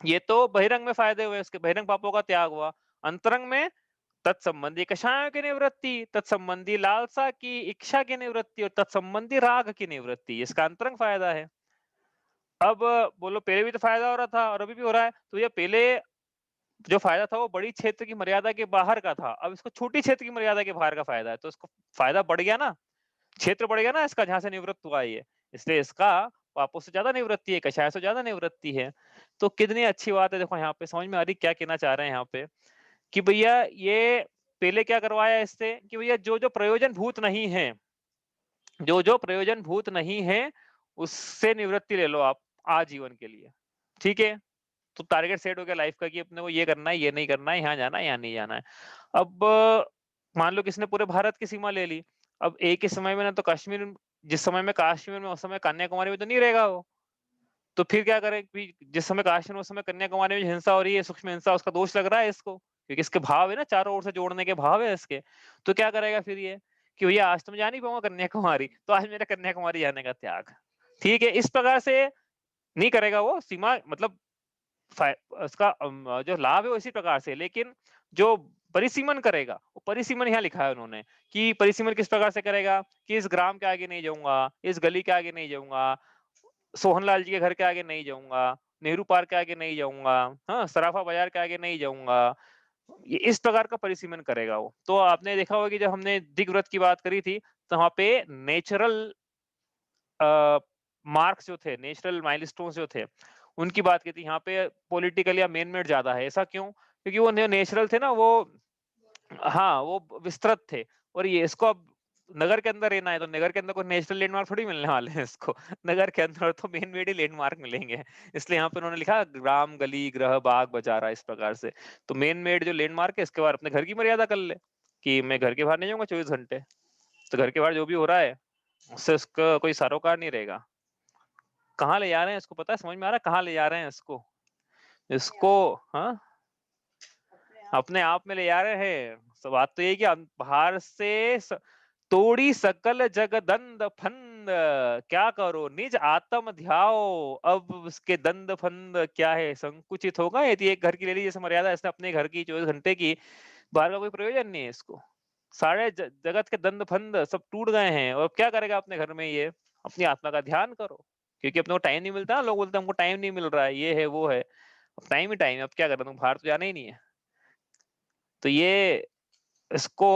ये तो बहिरंग में फायदे हुए उसके, बहिरंग पापों का त्याग हुआ। अंतरंग में तत्संबंधी कषायों की निवृत्ति, तत्संबंधी लालसा की, इच्छा की निवृत्ति और तत्संबंधी राग की निवृत्ति, इसका अंतरंग फायदा है। अब बोलो पहले भी तो फायदा हो रहा था और अभी भी हो रहा है, तो ये पहले जो फायदा था वो बड़ी क्षेत्र की मर्यादा के बाहर का था, अब इसको छोटी क्षेत्र की मर्यादा के बाहर का फायदा है, तो इसको फायदा बढ़ गया ना, क्षेत्र बढ़ गया ना इसका, जहां से निवृत्त हुआ ये, इसलिए इसका पापों से ज्यादा निवृत्ति है, कषाय से ज्यादा निवृत्ति है। तो कितनी अच्छी बात है, देखो यहाँ पे समझ में आ रही क्या कहना चाह रहे हैं यहाँ पे, कि भैया ये पहले क्या करवाया इससे कि भैया जो जो प्रयोजन भूत नहीं है, जो जो प्रयोजन भूत नहीं है उससे निवृत्ति ले लो आप आजीवन के लिए, ठीक है? तो टारगेट सेट हो गया लाइफ का कि अपने को ये करना है, ये नहीं करना है, यहाँ जाना है, यहाँ नहीं जाना है। अब मान लो किसने पूरे भारत की सीमा ले ली, अब एक ही समय में ना तो कश्मीर, जिस समय में कश्मीर में उस समय कन्याकुमारी में तो नहीं रहेगा वो, तो फिर क्या करे कि जिस समय कश्मीर में उस समय कन्याकुमारी में जो हिंसा हो रही है, सूक्ष्म हिंसा, उसका दोष लग रहा है इसको, क्योंकि इसके भाव है ना, चारों ओर से जोड़ने के भाव है इसके। तो क्या करेगा फिर ये कि भैया आज तो मैं जा नहीं पाऊंगा कन्याकुमारी, तो आज मेरा कन्याकुमारी जाने का त्याग, ठीक है? इस प्रकार से नहीं करेगा वो, सीमा मतलब उसका जो लाभ है वो इसी प्रकार से, लेकिन जो परिसीमन करेगा, वो परिसीमन यहाँ लिखा है उन्होंने कि परिसीमन किस प्रकार से करेगा कि इस ग्राम के आगे नहीं जाऊंगा, इस गली के आगे नहीं जाऊंगा, सोहनलाल जी के घर के आगे नहीं जाऊंगा, नेहरू पार्क के आगे नहीं जाऊंगा, हाँ, सराफा बाजार के आगे नहीं जाऊंगा, ये इस प्रकार का परिसीमन करेगा वो। तो आपने देखा होगा कि जब हमने दिग्व्रत की बात करी थी, तो वहां पे नेचुरल मार्क्स जो थे, नेचुरल माइलस्टोन्स जो थे, उनकी बात की थी। यहाँ पे पॉलिटिकल या मेन मेड ज्यादा है, ऐसा क्यों? क्योंकि वो नेचुरल थे ना वो, हाँ, वो विस्तृत थे, और ये इसको अब नगर के अंदर रहना है, तो नगर के अंदर कोई नेशनल लैंडमार्क थोड़ी मिलने वाले हैं इसको, नगर के अंदर तो मेन मेड ही लैंडमार्क मिलेंगे, इसलिए यहाँ पे उन्होंने लिखा ग्राम, गली, गृह, बाग, बजारा, इस प्रकार से। तो मेन मेड जो लैंडमार्क है, इसके बाद अपने घर की मर्यादा कर ले कि मैं घर के बाहर नहीं जाऊंगा 24 घंटे, तो घर के बाहर जो भी हो रहा है उससे उसका कोई सरोकार नहीं रहेगा। कहाँ ले जा रहे हैं इसको, पता है? समझ में आ रहा है कहाँ ले जा रहे हैं इसको? इसको, हाँ, अपने आप में ले जा रहे हैं। तो बात तो ये है कि बाहर से तोड़ी सकल जगदंद फंद, क्या करो निज आत्म ध्याओ, अब उसके दंड फंद क्या है, संकुचित होगा यदि एक घर की ले ली जैसे मर्यादा, इसने अपने घर की 24 घंटे की, बाहर का कोई प्रयोजन नहीं है इसको, सारे जगत के दंड फंद सब टूट गए हैं, और क्या करेगा अपने घर में ये? अपनी आत्मा का ध्यान करो, क्योंकि अपने को टाइम नहीं मिलता, लोग बोलते हैं हमको टाइम नहीं मिल रहा है, ये है वो है, अब टाइम ही टाइम है, अब क्या करें, तुम बाहर तो जाना ही नहीं है। तो ये इसको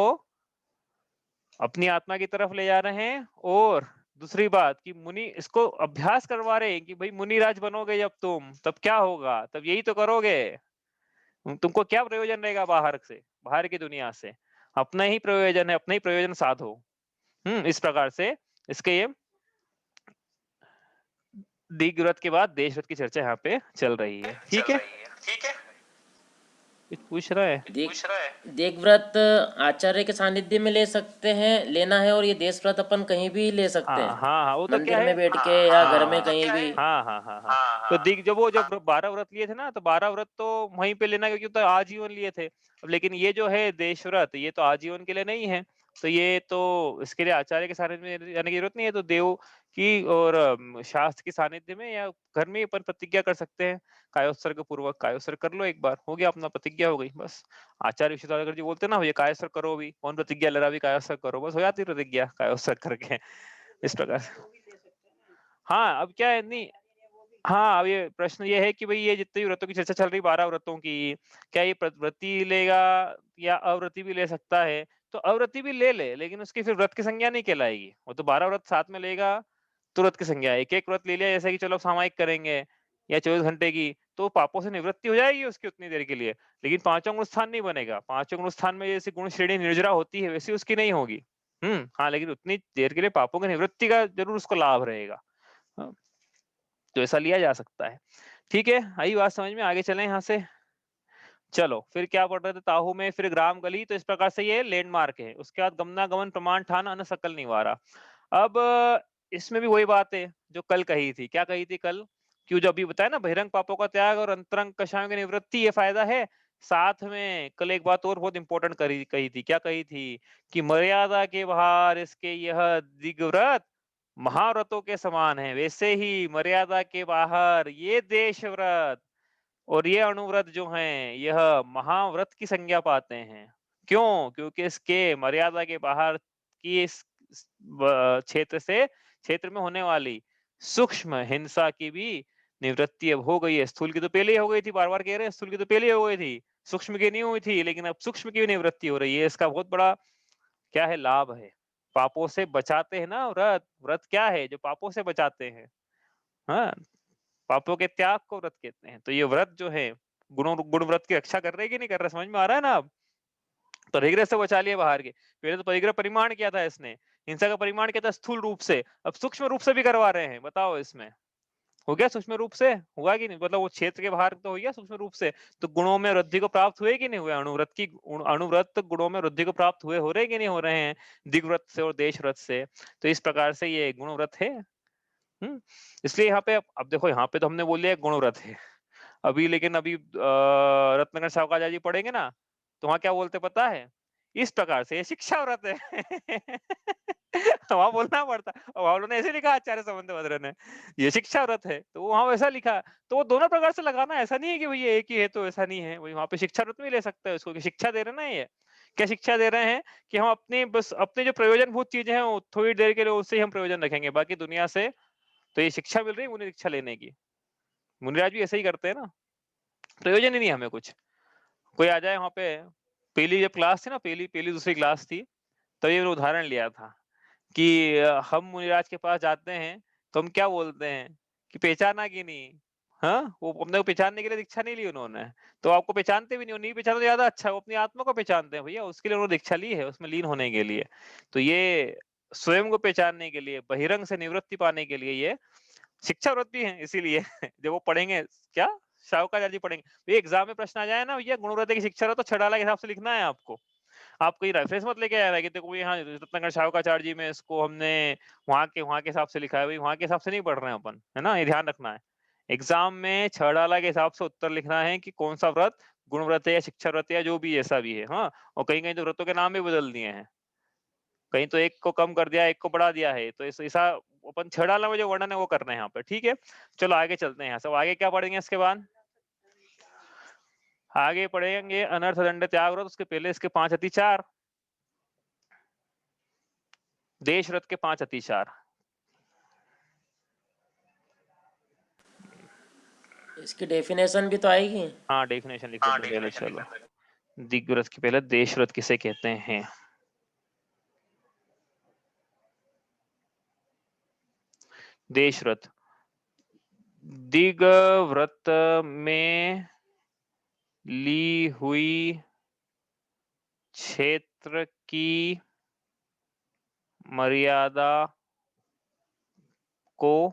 अपनी आत्मा की तरफ ले जा रहे हैं, और दूसरी बात कि मुनि इसको अभ्यास करवा रहे हैं कि भाई मुनिराज बनोगे जब तुम, तब क्या होगा, तब यही तो करोगे, तुमको क्या प्रयोजन रहेगा बाहर से, बाहर की दुनिया से? अपना ही प्रयोजन है, अपना ही प्रयोजन साधो। इस प्रकार से इसके ये दिग्व्रत के बाद देशव्रत की चर्चा यहाँ पे चल रही है, ठीक है? कुछ पूछ रहा है? देवव्रत आचार्य के सानिध्य में ले सकते हैं, लेना है, और ये देश व्रत अपन कहीं भी ले सकते हैं, हाँ हाँ, वो तो क्या मंदिर है, में बैठ के या घर में कहीं भी। हाँ हाँ हाँ हाँ, तो जब वो जब 12 व्रत लिए थे ना, तो 12 व्रत तो वहीं पे लेना, क्योंकि तो आजीवन लिए थे। अब लेकिन ये जो है देश व्रत, ये तो आजीवन के लिए नहीं है, तो ये तो इसके लिए आचार्य के सानिध्य में जाने की जरूरत नहीं है, तो देव की और शास्त्र के सानिध्य में या घर में अपन प्रतिज्ञा कर सकते हैं, कायोत्सर्ग पूर्वक। कायोत्सर्ग कर लो एक बार, हो गया अपना, प्रतिज्ञा हो गई बस। आचार्य विश्वनाथ जी बोलते ना, ये कायोत्सर्ग करो, भी कौन प्रतिज्ञा ले रहा, भी कायोत्सर्ग करो, बस हो जाती प्रतिज्ञा कायोत्सर्ग करके, इस प्रकार से। हाँ, अब क्या है, नहीं, हाँ, अब ये प्रश्न ये है कि भाई ये जितने भी व्रतों की चर्चा चल रही 12 व्रतों की, क्या ये व्रती लेगा या अव्रती भी ले सकता है? तो अव्रती भी ले ले, लेकिन उसकी फिर व्रत की संज्ञा नहीं कहलाएगी, वो तो 12 व्रत साथ में लेगा, तुरंत की संज्ञा है। एक-एक व्रत ले लिया जैसे कि चलो सामयिक करेंगे या 24 घंटे की, तो पापों से निवृत्ति हो जाएगी उसकी उतनी देर के लिए। लेकिन पाँचों गुण स्थान नहीं बनेगा। पाँचों गुण स्थान में जैसे गुण श्रेणी निर्जरा होती है वैसी उसकी नहीं होगी। हाँ, लेकिन उतनी देर के लिए पापों की निवृत्ति का ज़रूर उसको लाभ रहेगा। हाँ, तो ऐसा लिया जा सकता है। ठीक है, आई बात समझ में? आगे चलें यहाँ से। चलो, फिर क्या पढ़ रहे थे? ताहू में फिर ग्राम गली, तो इस प्रकार से ये लैंडमार्क है। उसके बाद गमनागमन प्रमाण ठान अन सकल निवारा। अब इसमें भी वही बात है जो कल कही थी। क्या कही थी कल? क्यों जो अभी बताया ना, बहिरंग पापों का त्याग और अंतरंग कषायों की निवृत्ति, ये फायदा है। साथ में कल एक बात और बहुत इंपॉर्टेंट कही थी। क्या कही थी? कि मर्यादा के बाहर इसके यह दिग्व्रत महाव्रतों के समान है, वैसे ही मर्यादा के बाहर ये देशव्रत और ये अणुव्रत जो हैं, यह महाव्रत की संज्ञा पाते हैं। क्यों? क्योंकि इसके मर्यादा के बाहर की इस क्षेत्र में होने वाली सूक्ष्म हिंसा की भी निवृत्ति अब हो गई है। स्थूल की तो पहले ही हो गई थी, बार-बार कह रहे हैं, स्थूल की तो पहले ही हो गई थी। सूक्ष्म की नहीं हुई थी, लेकिन अब सूक्ष्म की भी निवृत्ति हो रही है। इसका बहुत बड़ा क्या है, लाभ है। पापों से बचाते हैं ना व्रत। व्रत क्या है? जो पापों से बचाते हैं। हाँ, पापों के त्याग को व्रत कहते हैं। तो ये व्रत जो है, गुण व्रत की रक्षा कर रहे हैं कि नहीं कर रहे, समझ में आ रहा है ना अब? परिग्रह से बचा लिया बाहर के। पहले तो परिग्रह परिमाण किया था इसने, हिंसा का परिमाण किया था स्थूल रूप से, अब सूक्ष्म रूप से भी करवा रहे हैं। बताओ इसमें हो गया सूक्ष्म रूप से? हुआ कि नहीं? मतलब वो क्षेत्र के बाहर तो हो गया सूक्ष्म रूप से। तो गुणों में वृद्धि को प्राप्त हुए कि नहीं हुए? अणुव्रत गुणों में वृद्धि को प्राप्त हुए, हो रहे कि नहीं हो रहे हैं? दिग्व्रत से और देशव्रत से। तो इस प्रकार से ये गुणव्रत है। इसलिए यहाँ पे अब देखो, यहाँ पे तो हमने बोल लिया गुणव्रत है। अभी लेकिन अभी रत्नाकर सावकाचार्य जी पढ़ेंगे ना, तो वहाँ क्या बोलते पता है? इस प्रकार से ये शिक्षा व्रत है। वहाँ बोलना पड़ता, और वहाँ उन्होंने ऐसे लिखा आचार्य संबंधभद्र ने, ये शिक्षा व्रत है, तो वहाँ वैसा लिखा। तो वो दोनों प्रकार से लगाना, ऐसा नहीं है कि भई ये एक ही है तो ऐसा नहीं है। वही वहाँ पे शिक्षा व्रत में ले सकते हैं उसको, कि शिक्षा दे रहे हैं ना ये। क्या शिक्षा दे रहे हैं? कि हम अपनी बस अपनी जो प्रयोजनभूत चीजें हैं, वो थोड़ी देर के लिए उससे ही हम प्रयोजन रखेंगे, बाकी दुनिया से तो ये शिक्षा मिल रही है, उन्हें शिक्षा लेने की। मुनिराज भी ऐसे ही करते हैं ना, प्रयोजन ही नहीं हमें कुछ। कोई आ जाए वहाँ पे, पहली जब क्लास थी ना, पहली पहली दूसरी क्लास थी, तो ये उदाहरण लिया था कि हम मुनिराज के पास जाते हैं, तो हम क्या बोलते हैं कि पहचाना कि नहीं? हाँ, वो अपने को पहचानने के लिए दीक्षा नहीं ली उन्होंने। तो आपको पहचानते भी नहीं हो, नहीं पहचाना तो ज्यादा अच्छा है, वो अपनी आत्मा को पहचानते हैं भैया, उसके लिए उन्होंने दीक्षा ली है, उसमें लीन होने के लिए। तो ये स्वयं को पहचानने के लिए, बहिरंग से निवृत्ति पाने के लिए ये शिक्षा व्रत भी है। इसीलिए जब वो पढ़ेंगे, क्या शाहुकाचार्य जी पढ़ेंगे, तो ये एग्जाम में प्रश्न आ जाए ना भैया, गुणव्रत की शिक्षा व्रत तो छड़ाला के हिसाब से लिखना है आपको। आपको ये रेफरेंस मत लेके आया है कि देखो यहाँ रत्नाकर शाहुकाचार्य जी में इसको हमने वहां के हिसाब से लिखा है। भाई वहां के हिसाब से नहीं पढ़ रहे हैं अपन, है ना, ये ध्यान रखना है। एग्जाम में छड़ाला के हिसाब से उत्तर लिखना है कि कौन सा व्रत गुण व्रत है या शिक्षा व्रत है या जो भी ऐसा भी है। हाँ, और कहीं कहीं तो व्रतों के नाम भी बदल दिए हैं, कहीं तो एक को कम कर दिया, एक को बढ़ा दिया है। तो ऐसा अपन छड़ाला में जो वर्णन है वो कर रहे हैं यहाँ पे। ठीक है, चलो आगे चलते हैं यहाँ से। अब आगे क्या पढ़ेंगे इसके बाद? आगे पढ़ेंगे अनर्थ दंड त्याग व्रत, उसके पहले इसके 5 अतिचार, देश व्रत के 5 अतिचार। इसकी डेफिनेशन भी तो आएगी। हाँ, डेफिनेशन लिख लेते हैं पहले। चलो, दिग्व्रत की पहले देश व्रत किसे कहते हैं? देश व्रत, दिग्व्रत में ली हुई क्षेत्र की मर्यादा को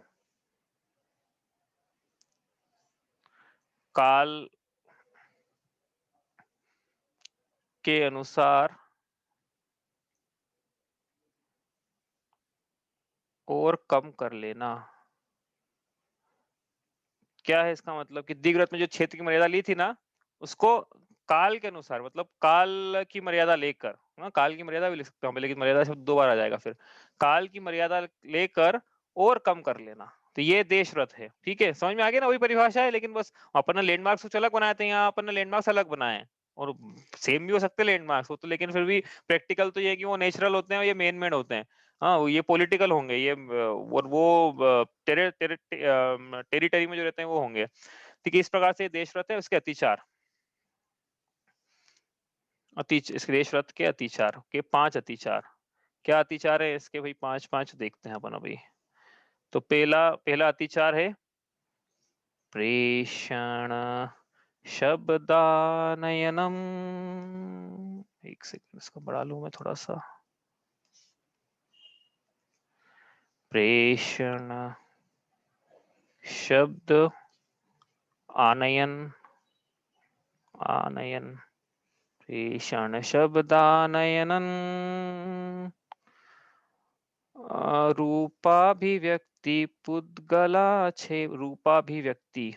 काल के अनुसार और कम कर लेना। क्या है इसका मतलब? कि दिग्व्रत में जो क्षेत्र की मर्यादा ली थी ना, उसको काल के अनुसार, मतलब काल की मर्यादा लेकर, हाँ, काल की मर्यादा भी लिख सकते हैं, लेकिन मर्यादा शब्द 2 बार आ जाएगा फिर। काल की मर्यादा लेकर और कम कर लेना, तो ये देश व्रत है। ठीक है, समझ में आ गया ना? वही परिभाषा है, लेकिन बस अपन ने लैंडमार्क्स कुछ अलग बनाए थे, यहाँ अपन ने लैंडमार्क्स अलग बनाए हैं। और सेम भी हो सकते हैं लैंडमार्क्स, वो तो, लेकिन फिर भी प्रैक्टिकल तो ये है कि वो नेचुरल होते हैं और ये मेन मेड होते हैं। हाँ, ये पॉलिटिकल होंगे ये, और वो टेरिटरी में जो रहते हैं वो होंगे। ठीक है, इस प्रकार से देश व्रत है, उसके अतिचार, इसके देश व्रत के अतिचार के 5 अतिचार। क्या अतिचार है इसके भाई? 5 देखते हैं अपन अभी। तो पहला अतिचार है प्रेषण शब्दानयनम। एक सेकंड इसको बढ़ा लूं मैं थोड़ा सा। प्रेषण शब्द आनयन प्रेषण शब्दानयनन रूपाभिव्यक्ति रूपाभिव्यक्ति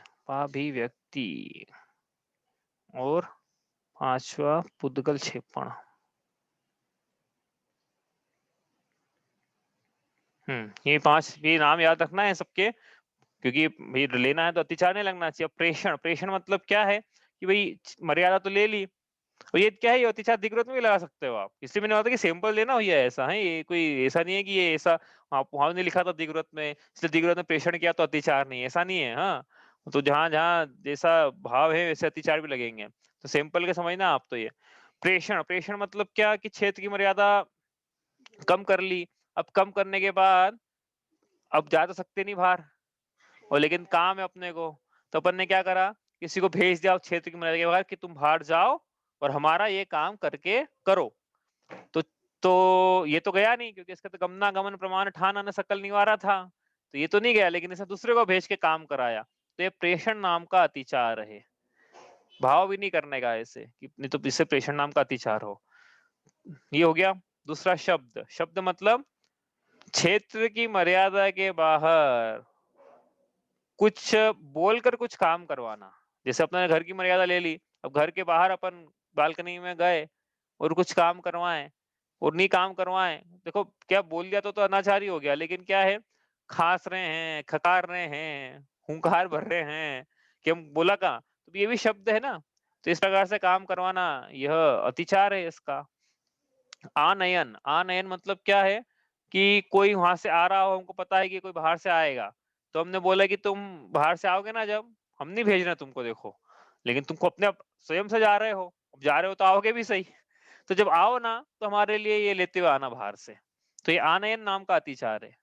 और 5वां पुद्गल क्षेपण। ये नाम याद रखना है सबके, क्योंकि भाई लेना है तो अतिचार नहीं लगना चाहिए। प्रेषण मतलब क्या है कि भाई मर्यादा तो ले ली, और ये क्या है, ये अतिचार दिग्वृत में भी लगा सकते हो आप। इसलिए मैंने बोला कि सैंपल लेना हो, ये ऐसा है, ये कोई ऐसा नहीं है कि ये ऐसा वहां ने लिखा था दिग्वृत में इसलिए दिग्वृत में प्रेषण किया तो अतिचार नहीं, ऐसा नहीं है। हाँ, तो जहां जहां जैसा भाव है वैसे अतिचार भी लगेंगे, तो सैंपल के समझना आप। तो ये प्रेषण मतलब क्या कि क्षेत्र की मर्यादा कम कर ली। अब कम करने के बाद अब जा तो सकते नहीं बाहर, और लेकिन काम है अपने को, तो अपन ने क्या करा, किसी को भेज दिया क्षेत्र की मर्यादा के बाहर कि तुम बाहर जाओ और हमारा ये काम करके करो। तो ये तो गया नहीं, क्योंकि इसका तो गमना गमन प्रमाण ठान न सकल निवारा था, तो ये तो नहीं गया, लेकिन इसने दूसरे को भेज के काम कराया, तो ये प्रेषण नाम का अतिचार है। भाव भी नहीं करने का ऐसे कि नहीं तो इससे प्रेषण नाम का अतिचार हो। ये हो गया। दूसरा शब्द मतलब क्षेत्र की मर्यादा के बाहर कुछ बोलकर कुछ काम करवाना। जैसे अपने घर की मर्यादा ले ली, अब घर के बाहर अपन बालकनी में गए और कुछ काम करवाएं और नहीं काम करवाएं, देखो क्या बोल दिया तो अनाचारी हो गया, लेकिन क्या है, खांस रहे हैं, खकार रहे हैं, हुंकार भर रहे हैं कि हम बोला का, तो ये भी शब्द है ना। तो इस प्रकार से काम करवाना यह अतिचार है इसका। आनयन मतलब क्या है कि कोई वहां से आ रहा हो, हमको पता है कि कोई बाहर से आएगा, तो हमने बोला कि तुम बाहर से आओगे ना, जब हम नहीं भेज रहे तुमको, देखो, लेकिन तुमको अपने स्वयं से जा रहे हो, जा रहे हो तो आओगे भी सही, तो जब आओ ना तो हमारे लिए ये लेते हुए आना बाहर से। तो ये आनयन नाम का अतिचार है।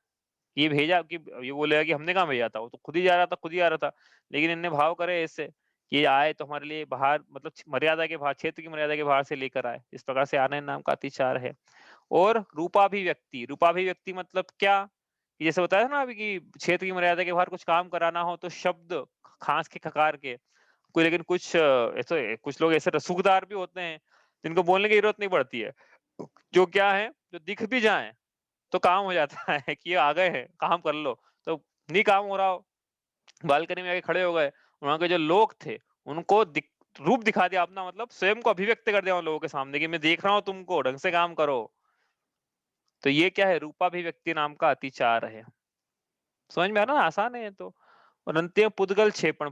ये भेजा कि ये बोलेगा कि हमने कहाँ भेजा था, वो तो खुद ही जा रहा था, खुद ही आ रहा था, लेकिन इनने भाव करे ऐसे कि आए तो हमारे लिए बाहर, मतलब मर्यादा के बाहर, क्षेत्र की मर्यादा के बाहर से लेकर आए, इस प्रकार से आनयन नाम का अतिचार है। और रूपाभिव्यक्ति मतलब क्या, कि जैसे बताया ना अभी कि क्षेत्र की मर्यादा के बाहर कुछ काम कराना हो तो शब्द खास के खकार के कोई, लेकिन कुछ ऐसे कुछ लोग ऐसे रसूखदार भी होते हैं जिनको बोलने की जरूरत नहीं पड़ती है, जो क्या है, जो दिख भी जाए तो काम हो जाता है कि ये आ गए हैं काम कर लो, तो नहीं काम हो रहा हो, बालकनी में आके खड़े हो गए, वहां के जो लोग थे उनको रूप दिखा दिया अपना, मतलब स्वयं को अभिव्यक्त कर दिया उन लोगों के सामने कि मैं देख रहा हूँ तुमको, ढंग से काम करो। तो ये क्या है, रूपाभिव्यक्ति नाम का अतिचार है। समझ में आ रहा ना, आसान है ये तो। और अंतिम पुद्गल क्षेपण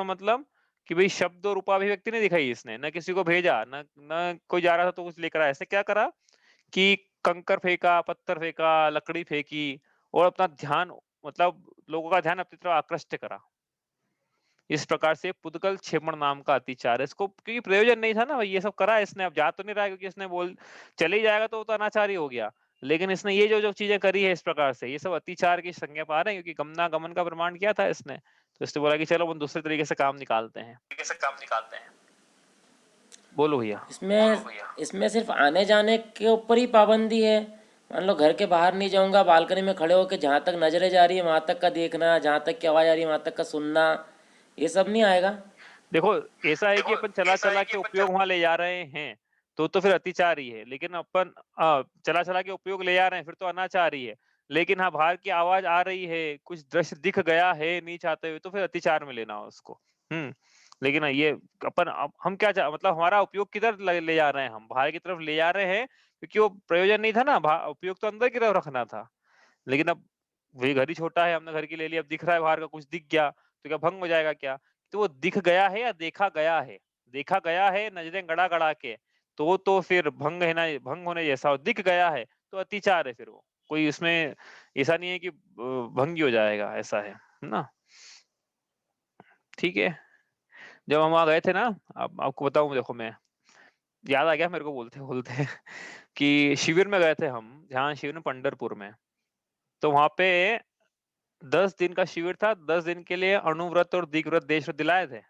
मतलब कि भाई शब्द और रूपाभिव्यक्ति नहीं दिखाई इसने, न किसी को भेजा, न कोई जा रहा था तो कुछ लेकर आया, ऐसे क्या करा कि कंकर फेंका, पत्थर फेंका, लकड़ी फेंकी, और अपना ध्यान, मतलब लोगों का ध्यान अपनी तरफ आकृष्ट करा। इस प्रकार से पुद्गल क्षेपण नाम का अतिचार है। इसको क्योंकि प्रयोजन नहीं था ना, ये सब करा इसने, अब जा तो नहीं रहा है, क्योंकि इसने बोल चले ही जाएगा तो वो तो अनाचारी हो गया, लेकिन इसने ये जो जो चीजें करी है इस प्रकार से, ये सब अतिचार की संज्ञा पा रहे हैं, क्योंकि गमना गमन का प्रमाण किया था इसने, तो इसने बोला कि चलो हम दूसरे तरीके से काम निकालते हैं। बोलो भैया। इसमें सिर्फ आने जाने के ऊपर ही पाबंदी है। मान लो घर के बाहर नहीं जाऊंगा, बालकनी में खड़े होकर जहाँ तक नजरें जा रही है वहाँ तक का देखना, जहाँ तक की आवाज़ आ रही है वहाँ तक का सुनना, ये सब नहीं आएगा। देखो ऐसा है कि अपन चला चला के उपयोग वहां ले जा रहे हैं तो फिर अतिचार ही है, लेकिन अपन चला चला के उपयोग ले जा रहे हैं फिर तो अनाचार ही है। लेकिन हाँ, बाहर की आवाज आ रही है, कुछ दृश्य दिख गया है नहीं चाहते हुए, तो फिर अतिचार में लेना हो उसको। लेकिन ये अपन हम क्या मतलब हमारा उपयोग किधर ले जा रहे हैं, हम बाहर की तरफ ले जा रहे हैं, क्योंकि वो प्रयोजन नहीं था ना, उपयोग तो अंदर की तरफ रखना था। लेकिन अब वही घर ही छोटा है, हमने घर की ले लिया, अब दिख रहा है बाहर का, कुछ दिख गया तो क्या भंग हो जाएगा क्या? तो वो दिख गया है या देखा गया है, देखा गया है नजरें गड़ा गड़ा के, तो फिर भंग है ना, भंग होने जैसा, दिख गया है तो अतिचार है, फिर वो कोई उसमें ऐसा नहीं है कि भंग ही हो जाएगा, ऐसा है ना। ठीक है, जब हम वहां गए थे ना, अब आपको बताऊं, देखो मैं याद आ गया मेरे को बोलते बोलते कि शिविर में गए थे हम, जहाँ शिविर में पंढरपुर में, तो वहां पे 10 दिन का शिविर था, 10 दिन के लिए अणुव्रत और दिग्व्रत देशव्रत दिलाए थे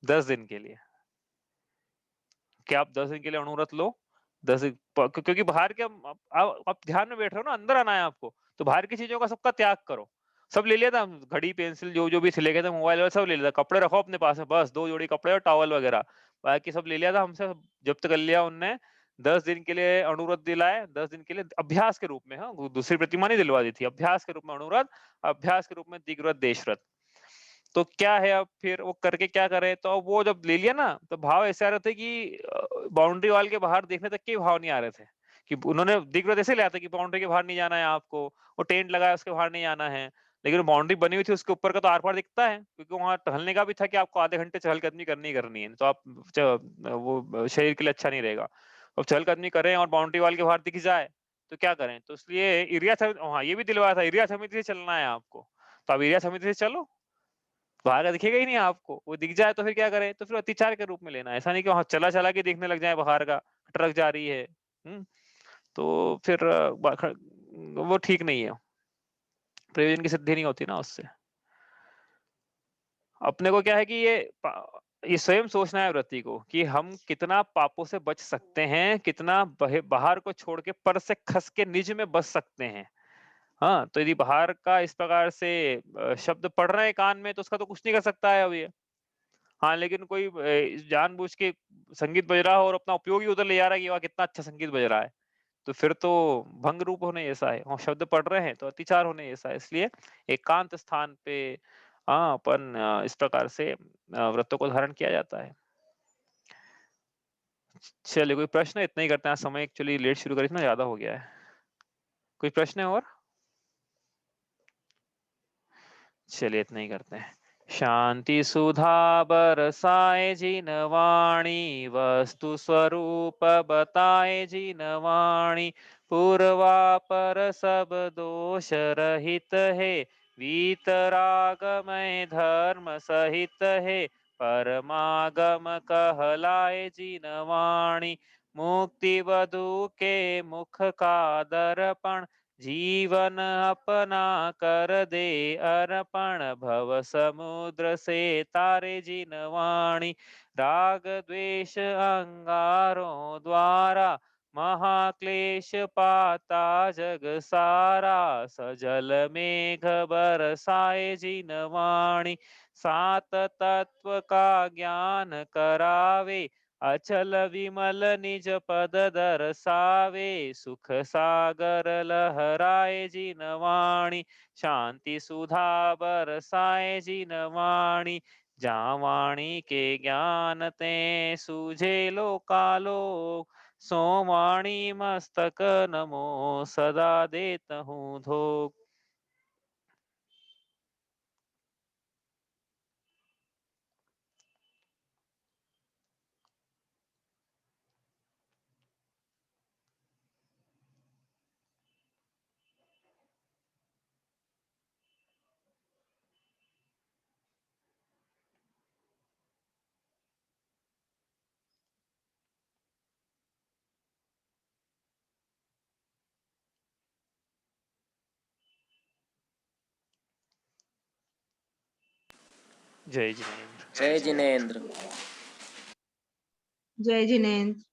10 दिन के लिए। क्या आप 10 दिन के लिए अणुव्रत लो? 10 दिन क्योंकि बाहर के आप ध्यान में बैठ रहे हो ना, अंदर आना है आपको, तो बाहर की चीजों का सबका त्याग करो। सब ले लिया था, घड़ी पेंसिल जो भी ले गए थे, मोबाइल वगैरह सब ले लिया था, कपड़े रखो अपने पास में, बस 2 जोड़ी कपड़े और टॉवल वगैरह, बाकी सब ले लिया था हमसे, जब्त कर लिया उनने। 10 दिन के लिए अणुव्रत दिलाए, 10 दिन के लिए अभ्यास के रूप में, हाँ, दूसरी प्रतिमा नहीं दिलवा दी थी, अभ्यास के रूप में अणुव्रत, अभ्यास के रूप में दिग्व्रत देशव्रत। तो क्या है, अब फिर वो करके क्या करे, तो अब वो जब ले लिया ना, तो भाव ऐसे आ रहे थे कि बाउंड्री वॉल के बाहर देखने तक के भाव नहीं आ रहे थे, कि उन्होंने दिग्व्रत ऐसे लिया था कि बाउंड्री के बाहर नहीं जाना है आपको, वो टेंट लगाया उसके बाहर नहीं जाना है, लेकिन बाउंड्री बनी हुई थी उसके ऊपर का तो आर पार दिखता है, क्योंकि वहां टहलने का भी था कि आपको आधे घंटे चहलकदमी करनी है, तो आप वो शरीर के लिए अच्छा नहीं रहेगा। अब चहलकदमी करें और बाउंड्री वॉल के बाहर दिख जाए तो क्या करें, तो इसलिए एरिया हाँ ये भी दिलवाया था, एरिया समिति से चलना है आपको, तो अब एरिया समिति से चलो, बाहर का दिखेगा ही नहीं आपको, वो दिख जाए तो फिर क्या करें, तो फिर अतिचार के रूप में लेना, ऐसा नहीं कि वहां चला चला के देखने लग जाए बाहर का ट्रक जा रही है। तो फिर वो ठीक नहीं है, प्रयोजन की सिद्धि नहीं होती ना उससे। अपने को क्या है कि ये स्वयं सोचना है व्रती को कि हम कितना पापों से बच सकते हैं, कितना बाहर को छोड़ के पर से खस के निज में बच सकते हैं। हाँ, तो यदि बाहर का इस प्रकार से शब्द पढ़ रहे हैं कान में, तो उसका तो कुछ नहीं कर सकता है अब ये। हाँ, लेकिन कोई जानबूझ के संगीत बज रहा हो और अपना उपयोग ही उधर ले जा रहा है कि वाह कितना अच्छा संगीत बज रहा है, तो फिर तो भंग रूप होने जैसा है, और शब्द पढ़ रहे हैं तो अतिचार होने जैसा है, इसलिए एकांत स्थान पे हाँ अपन इस प्रकार से व्रतों को धारण किया जाता है। चलिए, कोई प्रश्न? इतना ही करते हैं, समय एक्चुअली लेट शुरू करी थी ना, ज्यादा हो गया है। कोई प्रश्न है और? चलिए इतना ही करते हैं। शांति सुधा बरसाए जिन वाणी, वस्तु स्वरूप बताए जिन वाणी, पूर्वापर सब दोष रहित है, वीतरागमय धर्म सहित है, परमागम कहलाए जिन वाणी, मुक्ति वधु के मुख का दर्पण, जीवन अपना कर दे अर्पण, भव समुद्र से तारे जिन वाणी, राग द्वेष अंगारों द्वारा, महाक्लेश पाता जग सारा, सजल मेघ बरसाए जिन वाणी, सात तत्व का ज्ञान करावे, अचल विमल निज पद दर्शावे, सुख सागर लहराए जिन वाणी, शांति सुधा बरसाए जिन वाणी, जहाँ वाणी के ज्ञान ते सूझे लोकालोक, सो वाणी मस्तक नमो सदा देत हूँ धोख। जय जिनेन्द्र। जय जिनेन्द्र। जय जिनेन्द्र।